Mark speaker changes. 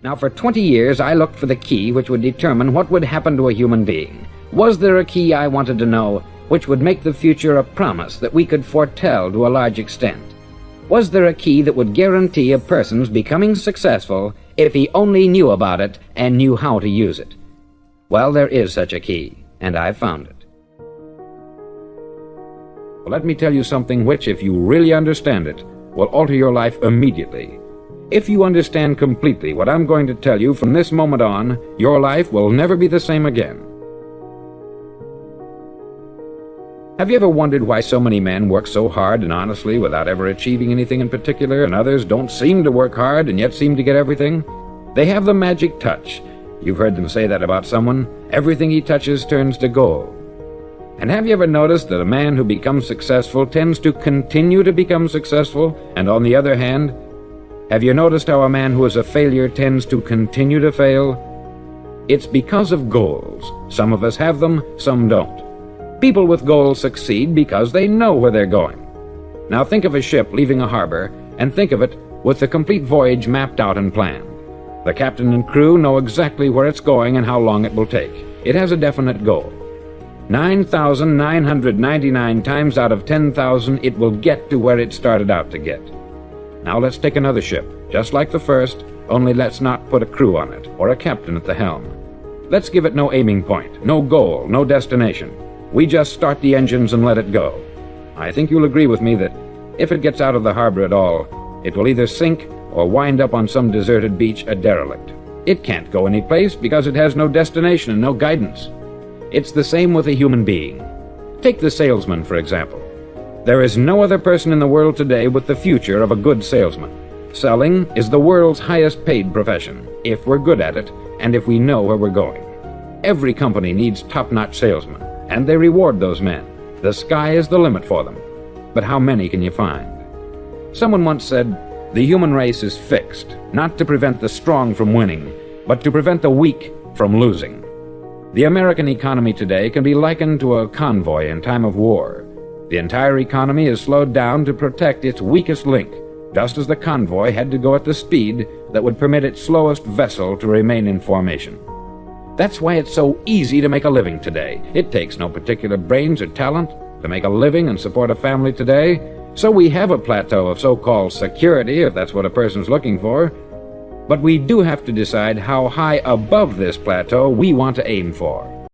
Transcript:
Speaker 1: Now, for 20 years, I looked for the key which would determine what would happen to a human being. Was there a key, I wanted to know, which would make the future a promise that we could foretell to a large extent? Was there a key that would guarantee a person's becoming successful if he only knew about it and knew how to use it? Well, there is such a key, and I've found it. Well, let me tell you something which, if you really understand it, will alter your life immediately. If you understand completely what I'm going to tell you from this moment on, your life will never be the same again. Have you ever wondered why so many men work so hard and honestly without ever achieving anything in particular, and others don't seem to work hard and yet seem to get everything? They have the magic touch. You've heard them say that about someone. Everything he touches turns to gold. And have you ever noticed that a man who becomes successful tends to continue to become successful, and on the other hand, have you noticed how a man who is a failure tends to continue to fail? It's because of goals. Some of us have them, some don't. People with goals succeed because they know where they're going. Now think of a ship leaving a harbor, and think of it with the complete voyage mapped out and planned. The captain and crew know exactly where it's going and how long it will take. It has a definite goal. 9,999 times out of 10,000 it will get to where it started out to get. Now let's take another ship, just like the first, only let's not put a crew on it, or a captain at the helm. Let's give it no aiming point, no goal, no destination. We just start the engines and let it go. I think you'll agree with me that if it gets out of the harbor at all, it will either sink or wind up on some deserted beach a derelict. It can't go any place because it has no destination and no guidance. It's the same with a human being. Take the salesman, for example. There is no other person in the world today with the future of a good salesman. Selling is the world's highest paid profession, if we're good at it and if we know where we're going. Every company needs top-notch salesmen, and they reward those men. The sky is the limit for them. But how many can you find? Someone once said, the human race is fixed, not to prevent the strong from winning, but to prevent the weak from losing. The American economy today can be likened to a convoy in time of war. The entire economy is slowed down to protect its weakest link, just as the convoy had to go at the speed that would permit its slowest vessel to remain in formation. That's why it's so easy to make a living today. It takes no particular brains or talent to make a living and support a family today. So we have a plateau of so-called security, if that's what a person's looking for. But we do have to decide how high above this plateau we want to aim for.